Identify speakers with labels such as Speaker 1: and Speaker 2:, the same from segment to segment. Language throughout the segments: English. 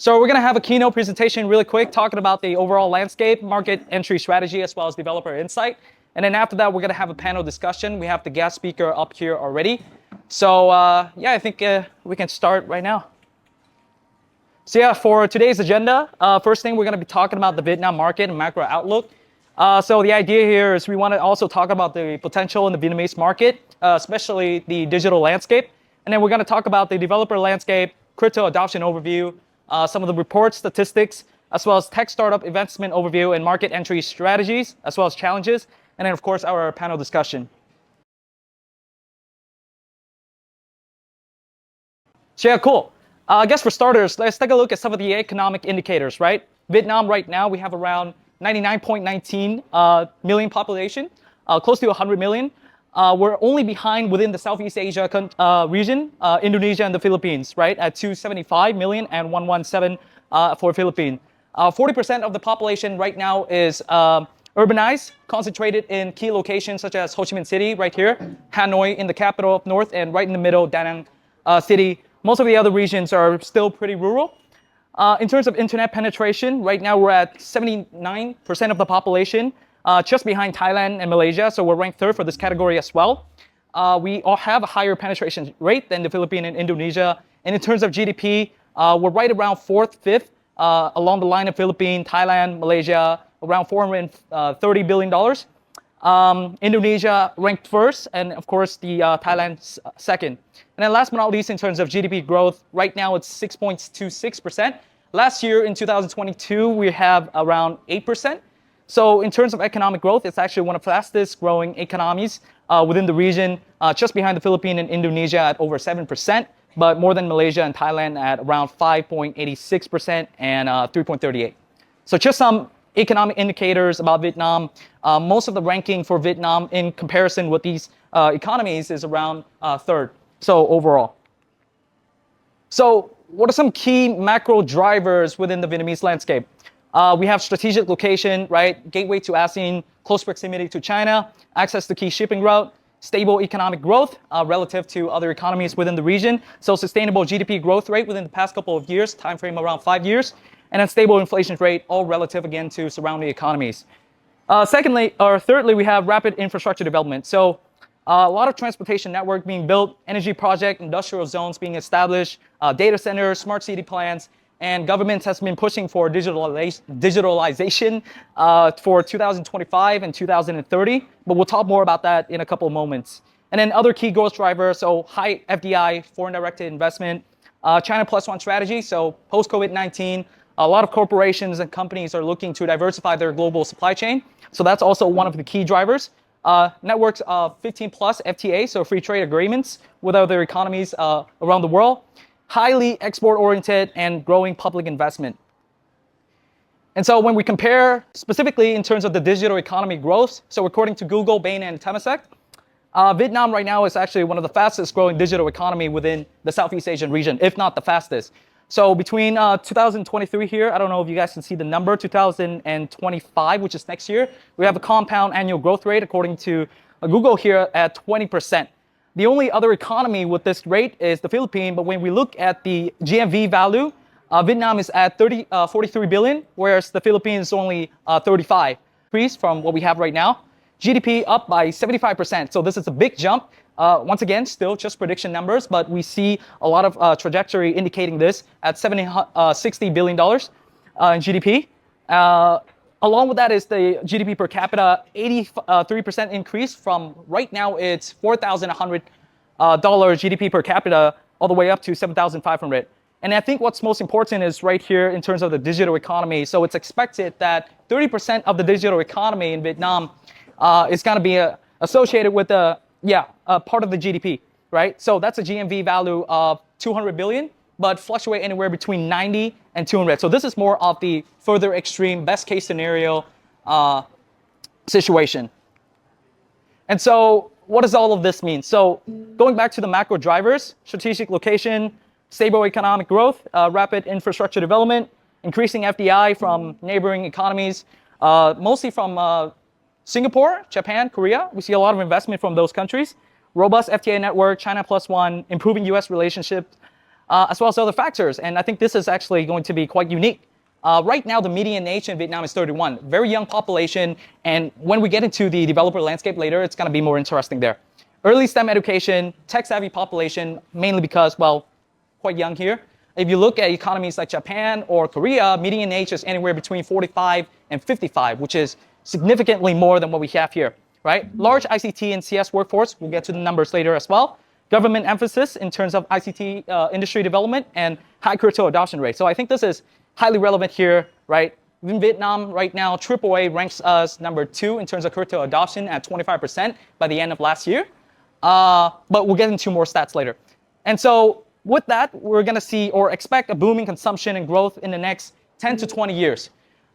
Speaker 1: So we're going to have a keynote presentation really quick talking about the overall landscape, market entry strategy, as well as developer insight. And then after that, we're going to have a panel discussion. We have the guest speaker up here already. So yeah, I think we can start right now. So yeah, for today's agenda, first thing we're going to be talking about the Vietnam market and macro outlook. So the idea here is we want to also talk about the potential in the Vietnamese market, especially the digital landscape. And then we're going to talk about the developer landscape, crypto adoption overview, some of the report statistics, as well as tech startup investment overview and market entry strategies, as well as challenges. And then, of course, our panel discussion. So yeah, cool. I guess for starters, let's take a look at some of the economic indicators, right? Vietnam right now, we have around 99.19 million population, close to 100 million. We're only behind within the Southeast Asia region, Indonesia and the Philippines, right? At 275 million and 117 for Philippines. 40% of the population right now is urbanized, concentrated in key locations such as Ho Chi Minh City right here, Hanoi in the capital up north, and right in the middle, Da Nang City. Most of the other regions are still pretty rural. In terms of internet penetration, right now we're at 79% of the population, just behind Thailand and Malaysia, so we're ranked third for this category as well. We all have a higher penetration rate than the Philippines and Indonesia. And in terms of GDP, we're right around fourth, fifth, along the line of Philippines, Thailand, Malaysia, around $430 billion. Indonesia ranked first, and of course the Thailand second. And then last but not least, in terms of GDP growth, right now it's 6.26%. Last year in 2022, we have around 8%. So in terms of economic growth, it's actually one of the fastest growing economies within the region, just behind the Philippines and Indonesia at over 7%, but more than Malaysia and Thailand at around 5.86% and 3.38%. So just some economic indicators about Vietnam. Most of the ranking for Vietnam in comparison with these economies is around third. So overall. So what are some key macro drivers within the Vietnamese landscape? We have strategic location, right? Gateway to ASEAN, close proximity to China, access to key shipping route, stable economic growth relative to other economies within the region. So sustainable GDP growth rate within the past couple of years, time frame around 5 years, and then stable inflation rate, all relative again to surrounding economies. Thirdly, we have rapid infrastructure development. So a lot of transportation network being built, energy project, industrial zones being established, data centers, smart city plans, and governments has been pushing for digitalization for 2025 and 2030. But we'll talk more about that in a couple of moments. And then other key growth drivers, so high FDI, foreign directed investment, China plus one strategy. So post COVID-19, a lot of corporations and companies are looking to diversify their global supply chain. So that's also one of the key drivers. Networks of 15 plus FTA, so free trade agreements with other economies around the world. Highly export-oriented and growing public investment. And so when we compare specifically in terms of the digital economy growth, so according to Google, Bain, and Temasek, Vietnam right now is actually one of the fastest growing digital economy within the Southeast Asian region, if not the fastest. So between 2023 here, I don't know if you guys can see the number, 2025, which is next year, we have a compound annual growth rate according to Google here at 20%. The only other economy with this rate is the Philippines, but when we look at the GMV value, Vietnam is at 43 billion, whereas the Philippines is only 35, increase from what we have right now. GDP up by 75%, so this is a big jump. Once again, still just prediction numbers, but we see a lot of trajectory indicating this at $60 billion in GDP. Along with that is the GDP per capita, 83% increase from right now it's $4,100 GDP per capita all the way up to $7,500. And I think what's most important is right here in terms of the digital economy. So it's expected that 30% of the digital economy in Vietnam is going to be associated with the part of the GDP, right? So that's a GMV value of 200 billion, but fluctuate anywhere between 90 and 200. So this is more of the further extreme, best case scenario situation. And so what does all of this mean? So going back to the macro drivers, strategic location, stable economic growth, rapid infrastructure development, increasing FDI from neighboring economies, mostly from Singapore, Japan, Korea. We see a lot of investment from those countries. Robust FTA network, China plus one, improving US relationships, as well as other factors. And I think this is actually going to be quite unique. Right now, the median age in Vietnam is 31, very young population. And when we get into the developer landscape later, it's going to be more interesting there. Early STEM education, tech-savvy population, mainly because, well, quite young here. If you look at economies like Japan or Korea, median age is anywhere between 45 and 55, which is significantly more than what we have here, right? Large ICT and CS workforce, we'll get to the numbers later as well. Government emphasis in terms of ICT industry development and high crypto adoption rate. So I think this is highly relevant here, right? In Vietnam right now, AAA ranks us number 2 in terms of crypto adoption at 25% by the end of last year. But we'll get into more stats later. And so with that, we're going to see or expect a booming consumption and growth in the next 10 to 20 years.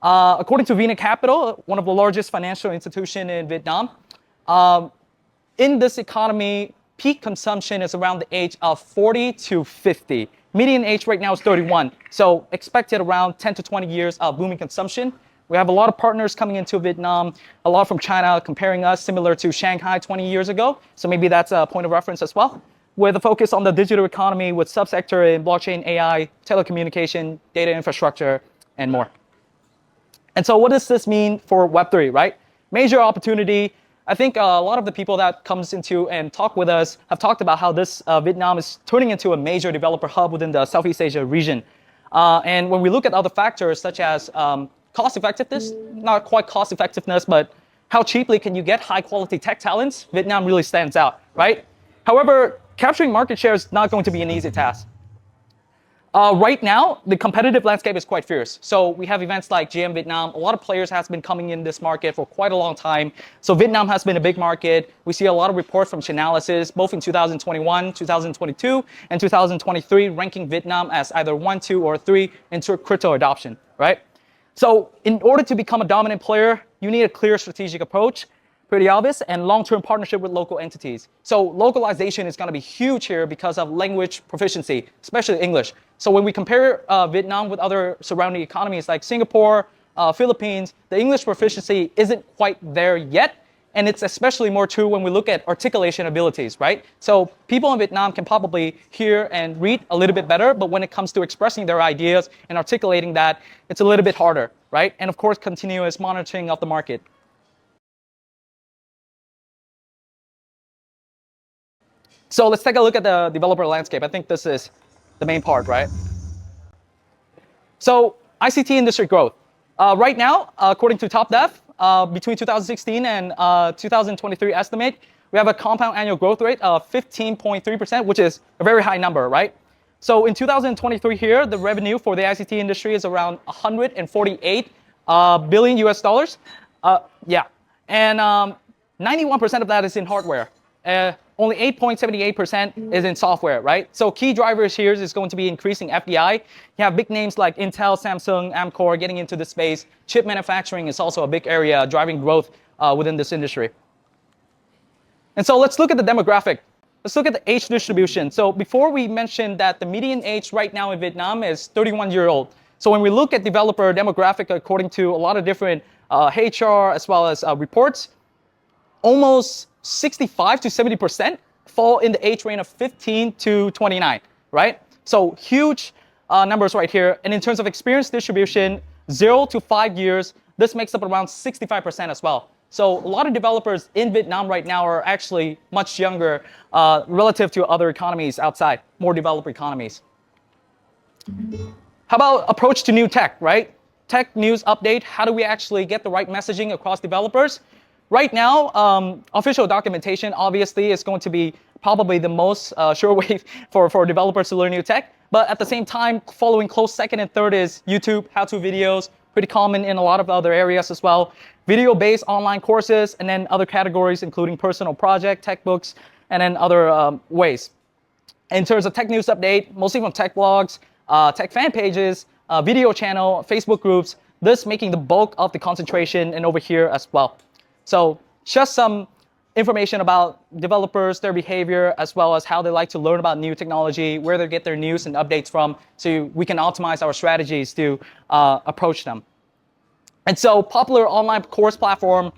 Speaker 1: According to Vina Capital, one of the largest financial institutions in Vietnam, in this economy, peak consumption is around the age of 40 to 50. Median age right now is 31. So expected around 10 to 20 years of booming consumption. We have a lot of partners coming into Vietnam, a lot from China comparing us similar to Shanghai 20 years ago. So maybe that's a point of reference as well, with a focus on the digital economy with subsector in blockchain, AI, telecommunication, data infrastructure, and more. And so what does this mean for Web3, right? Major opportunity. I think a lot of the people that comes into and talk with us have talked about how this Vietnam is turning into a major developer hub within the Southeast Asia region. And when we look at other factors such as cost effectiveness, not quite cost effectiveness, but how cheaply can you get high quality tech talents, Vietnam really stands out, right? However, capturing market share is not going to be an easy task. Right now, the competitive landscape is quite fierce. So we have events like GM Vietnam. A lot of players has been coming in this market for quite a long time. So Vietnam has been a big market. We see a lot of reports from Chainalysis, both in 2021, 2022, and 2023, ranking Vietnam as either 1, 2, or 3 in crypto adoption, right? So in order to become a dominant player, you need a clear strategic approach, pretty obvious, and long-term partnership with local entities. So localization is going to be huge here because of language proficiency, especially English. So when we compare Vietnam with other surrounding economies like Singapore, Philippines, the English proficiency isn't quite there yet. And it's especially more true when we look at articulation abilities, right? So people in Vietnam can probably hear and read a little bit better, but when it comes to expressing their ideas and articulating that, it's a little bit harder, right? And of course, continuous monitoring of the market. So let's take a look at the developer landscape. I think this is the main part, right? So ICT industry growth. Right now, according to TopDev, between 2016 and 2023 estimate, we have a compound annual growth rate of 15.3%, which is a very high number, right? So in 2023 here, the revenue for the ICT industry is around 148 billion US dollars. Yeah, and 91% of that is in hardware. Only 8.78% is in software, right? So key drivers here is going to be increasing FDI. You have big names like Intel, Samsung, Amkor getting into the space. Chip manufacturing is also a big area driving growth within this industry. And so let's look at the demographic. Let's look at the age distribution. So before we mentioned that the median age right now in Vietnam is 31-year-old. So when we look at developer demographic according to a lot of different HR as well as reports, almost 65 to 70% fall in the age range of 15 to 29, right? So huge numbers right here. And in terms of experience distribution, 0 to 5 years, this makes up around 65% as well. So a lot of developers in Vietnam right now are actually much younger relative to other economies outside, more developed economies. How about approach to new tech, right? Tech news update, how do we actually get the right messaging across developers? Right now, official documentation obviously is going to be probably the most sure way for developers to learn new tech. But at the same time, following close second and third is YouTube, how-to videos, pretty common in a lot of other areas as well. Video-based online courses, and then other categories including personal project, tech books, and then other ways. In terms of tech news update, mostly from tech blogs, tech fan pages, video channel, Facebook groups, this making the bulk of the concentration and over here as well. So just some information about developers, their behavior, as well as how they like to learn about new technology, where they get their news and updates from, so we can optimize our strategies to approach them. And so popular online course platform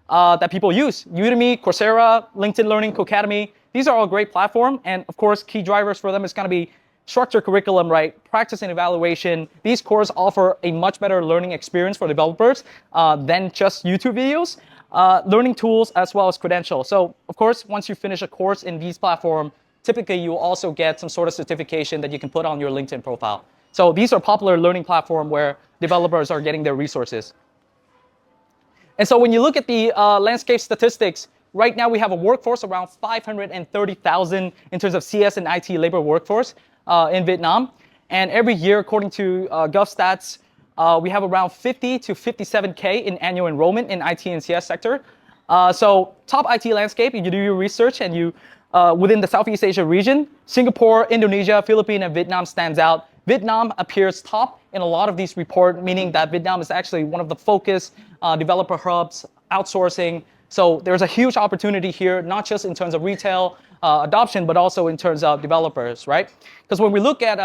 Speaker 1: that people use, Udemy, Coursera, LinkedIn Learning, Codecademy, these are all great platforms. And of course, key drivers for them is going to be structured curriculum, right? Practice and evaluation. These courses offer a much better learning experience for developers than just YouTube videos. Learning tools as well as credentials. So, of course, once you finish a course in these platforms, typically you will also get some sort of certification that you can put on your LinkedIn profile. So these are popular learning platforms where developers are getting their resources. And so when you look at the landscape statistics, right now we have a workforce around 530,000 in terms of CS and IT labor workforce in Vietnam. And every year, according to GovStats, we have around 50 to 57K in annual enrollment in IT and CS sector. So top IT landscape, you do your research and you, within the Southeast Asia region, Singapore, Indonesia, Philippines, and Vietnam stands out. Vietnam appears top in a lot of these reports, meaning that Vietnam is actually one of the focus developer hubs, outsourcing. So there's a huge opportunity here, not just in terms of retail adoption, but also in terms of developers, right? Because when we look at,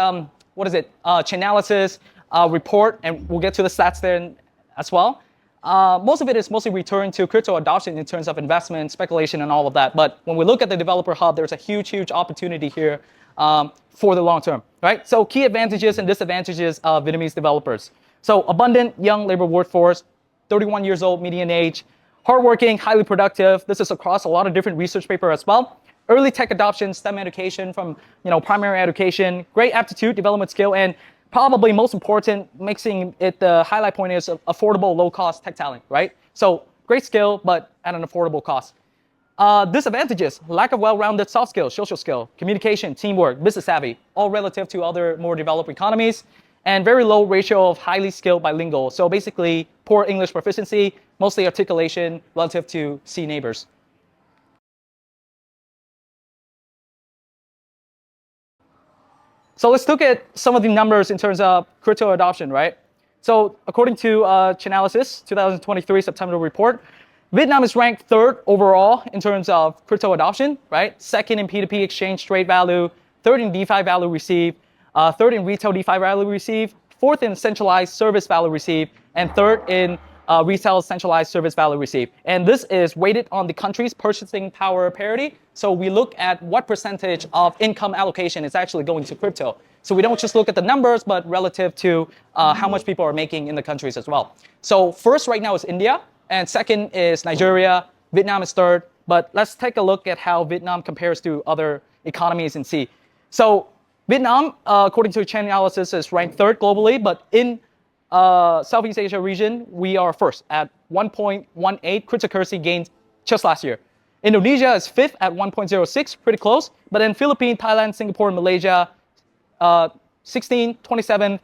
Speaker 1: Chainalysis report, and we'll get to the stats there as well, most of it is mostly returned to crypto adoption in terms of investment, speculation, and all of that. But when we look at the developer hub, there's a huge opportunity here for the long term, right? So key advantages and disadvantages of Vietnamese developers. So abundant young labor workforce, 31 years old, median age, hardworking, highly productive. This is across a lot of different research papers as well. Early tech adoption, STEM education from primary education, great aptitude, development skill, and probably most important, mixing it, the highlight point is affordable, low-cost tech talent, right? So great skill, but at an affordable cost. Disadvantages, lack of well-rounded soft skills, social skill, communication, teamwork, business savvy, all relative to other more developed economies, and very low ratio of highly skilled bilingual. So basically, poor English proficiency, mostly articulation relative to C neighbors. So let's look at some of the numbers in terms of crypto adoption, right? So according to Chainalysis 2023 September report, Vietnam is ranked third overall in terms of crypto adoption, right? Second in P2P exchange trade value, third in DeFi value received, third in retail DeFi value received, fourth in centralized service value received, and third in retail centralized service value received. And this is weighted on the country's purchasing power parity. So we look at what percentage of income allocation is actually going to crypto. So we don't just look at the numbers, but relative to how much people are making in the countries as well. So first right now is India, and second is Nigeria. Vietnam is third. But let's take a look at how Vietnam compares to other economies and see. So Vietnam, according to Chainalysis, is ranked third globally, but in Southeast Asia region, we are first at 1.18 cryptocurrency gains just last year. Indonesia is fifth at 1.06, pretty close. But then Philippines, Thailand, Singapore, and Malaysia, 16, 27,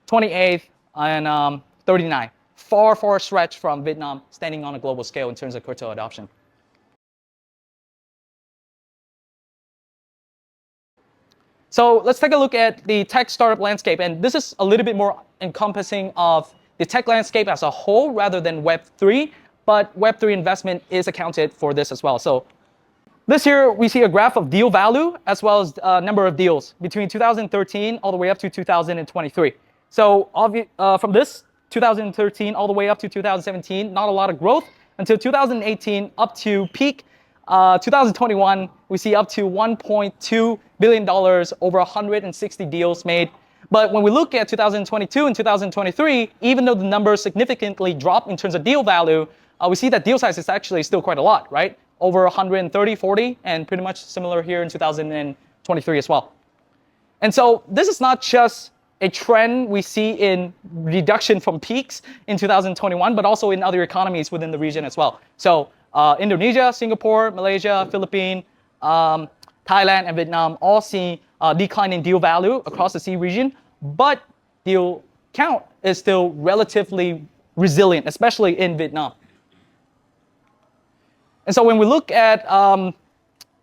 Speaker 1: 28, and 39. Far stretch from Vietnam standing on a global scale in terms of crypto adoption. So let's take a look at the tech startup landscape. And this is a little bit more encompassing of the tech landscape as a whole rather than Web3. But Web3 investment is accounted for this as well. So this here, we see a graph of deal value as well as number of deals between 2013 all the way up to 2023. So from this 2013 all the way up to 2017, not a lot of growth until 2018 up to peak. 2021, we see up to $1.2 billion, over 160 deals made. But when we look at 2022 and 2023, even though the numbers significantly drop in terms of deal value, we see that deal size is actually still quite a lot, right? Over 130, 40, and pretty much similar here in 2023 as well. And so this is not just a trend we see in reduction from peaks in 2021, but also in other economies within the region as well. So Indonesia, Singapore, Malaysia, Philippines, Thailand, and Vietnam all see a decline in deal value across the C region, but deal count is still relatively resilient, especially in Vietnam. And so when we look at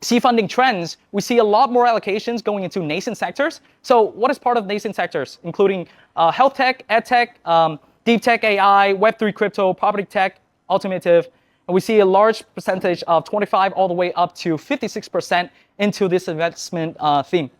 Speaker 1: seed funding trends, we see a lot more allocations going into nascent sectors. So what is part of nascent sectors, including health tech, ed tech, deep tech AI, Web3 crypto, property tech, automotive, and we see a large percentage of 25 all the way up to 56% into this investment theme.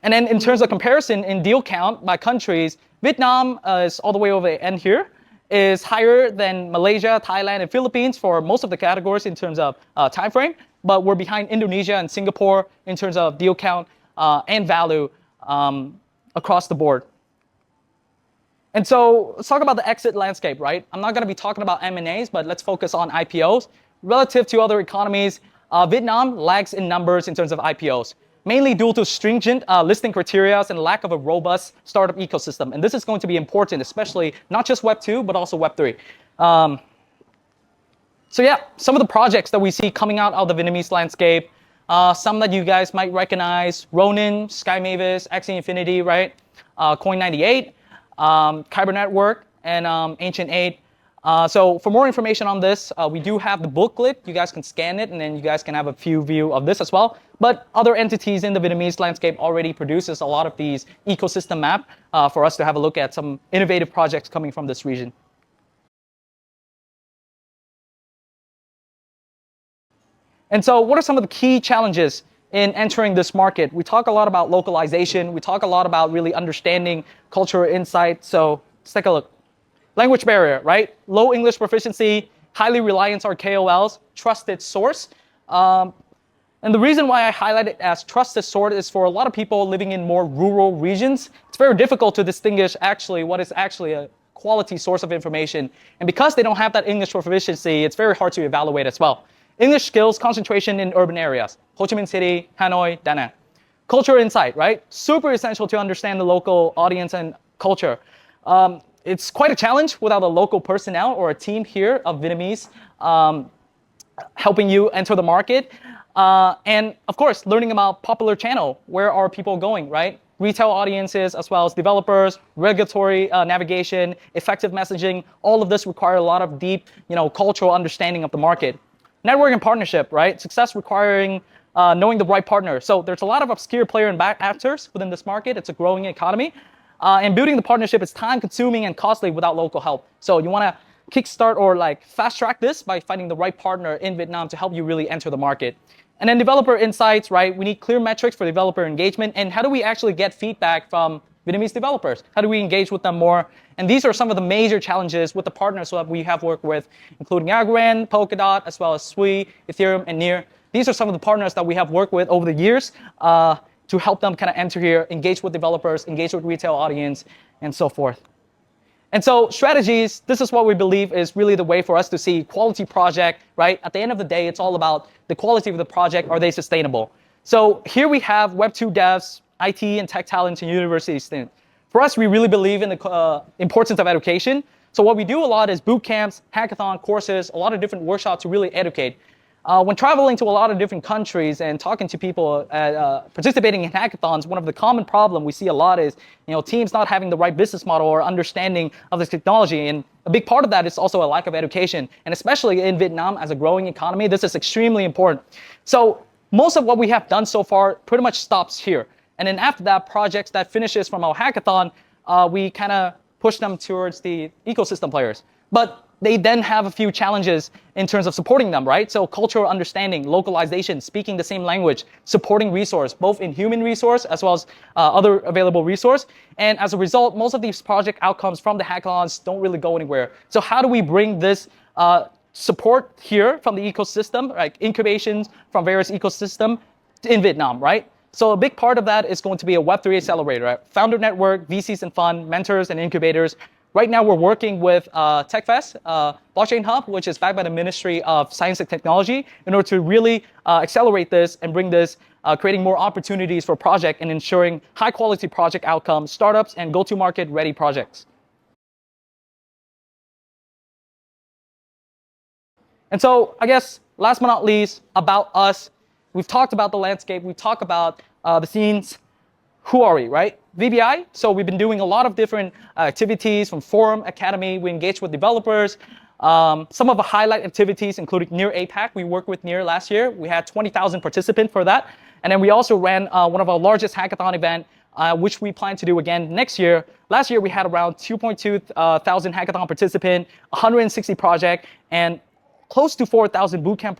Speaker 1: And then in terms of comparison in deal count by countries, Vietnam is all the way over the end here, is higher than Malaysia, Thailand, and Philippines for most of the categories in terms of time frame, but we're behind Indonesia and Singapore in terms of deal count, and value across the board. And so let's talk about the exit landscape, right? I'm not going to be talking about M&As, but let's focus on IPOs. Relative to other economies, Vietnam lags in numbers in terms of IPOs, mainly due to stringent listing criteria and lack of a robust startup ecosystem. And this is going to be important, especially not just Web 2, but also Web 3. So yeah, some of the projects that we see coming out of the Vietnamese landscape, some that you guys might recognize: Ronin, Sky Mavis, Axie Infinity, right? Coin98, Kyber Network, and Ancient 8. So for more information on this, we do have the booklet. You guys can scan it, and then you guys can have a view of this as well. But other entities in the Vietnamese landscape already produces a lot of these ecosystem map for us to have a look at some innovative projects coming from this region. And so what are some of the key challenges in entering this market? We talk a lot about localization. We talk a lot about really understanding cultural insight. So let's take a look. Language barrier, right? Low English proficiency, highly reliance on KOLs, trusted source. And the reason why I highlight it as trusted source is for a lot of people living in more rural regions, it's very difficult to distinguish actually what is actually a quality source of information. And because they don't have that English proficiency, it's very hard to evaluate as well. English skills concentration in urban areas, Ho Chi Minh City, Hanoi, Da Nang. Cultural insight, right? Super essential to understand the local audience and culture. It's quite a challenge without a local personnel or a team here of Vietnamese helping you enter the market. And of course, learning about popular channel. Where are people going, right? Retail audiences, as well as developers, regulatory navigation, effective messaging. All of this require a lot of deep, cultural understanding of the market. Network and partnership, right? Success requiring knowing the right partner. So there's a lot of obscure player and back actors within this market. It's a growing economy. And building the partnership is time consuming and costly without local help. So you want to kickstart or fast track this by finding the right partner in Vietnam to help you really enter the market. And then developer insights, right? We need clear metrics for developer engagement. And how do we actually get feedback from Vietnamese developers? How do we engage with them more? And these are some of the major challenges with the partners that we have worked with, including Algorand, Polkadot, as well as Sui, Ethereum, and Near. These are some of the partners that we have worked with over the years to help them kind of enter here, engage with developers, engage with retail audience, and so forth. And so strategies, this is what we believe is really the way for us to see quality project, right? At the end of the day, it's all about the quality of the project. Are they sustainable? So here we have Web 2 devs, IT and tech talents, and university students. For us, we really believe in the importance of education. So what we do a lot is boot camps, hackathon courses, a lot of different workshops to really educate. When traveling to a lot of different countries and talking to people participating in hackathons, one of the common problems we see a lot is teams not having the right business model or understanding of this technology. And a big part of that is also a lack of education. And especially in Vietnam as a growing economy, this is extremely important. So most of what we have done so far pretty much stops here. And then after that, projects that finishes from our hackathon, we kind of push them towards the ecosystem players. But they then have a few challenges in terms of supporting them, right? So cultural understanding, localization, speaking the same language, supporting resource, both in human resource as well as other available resource. And as a result, most of these project outcomes from the hackathons don't really go anywhere. So how do we bring this support here from the ecosystem, like incubations from various ecosystems in Vietnam, right? So a big part of that is going to be a Web3 accelerator, right? Founder network, VCs and fund, mentors and incubators. Right now, we're working with TechFest, Blockchain Hub, which is backed by the Ministry of Science and Technology, in order to really accelerate this and bring this, creating more opportunities for project and ensuring high-quality project outcomes, startups, and go-to-market ready projects. And so, I guess, last but not least, about us. We've talked about the landscape. We talked about the scenes. Who are we, right? VBI, so we've been doing a lot of different activities from Forum, Academy. We engage with developers. Some of the highlight activities including Near APAC. We worked with Near last year. We had 20,000 participants for that. And then we also ran one of our largest hackathon event, which we plan to do again next year. Last year, we had around 2,200 hackathon participants, 160 projects, and close to 4,000 bootcamp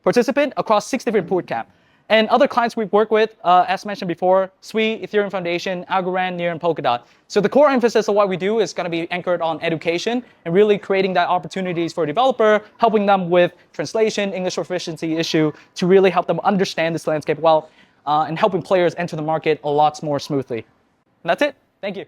Speaker 1: participants across 6 different bootcamps. And other clients we've worked with, as mentioned before, Sui, Ethereum Foundation, Algorand, Near, and Polkadot. So the core emphasis of what we do is going to be anchored on education and really creating that opportunities for a developer, helping them with translation, English proficiency issue to really help them understand this landscape well. and helping players enter the market a lot more smoothly. And that's it. Thank you.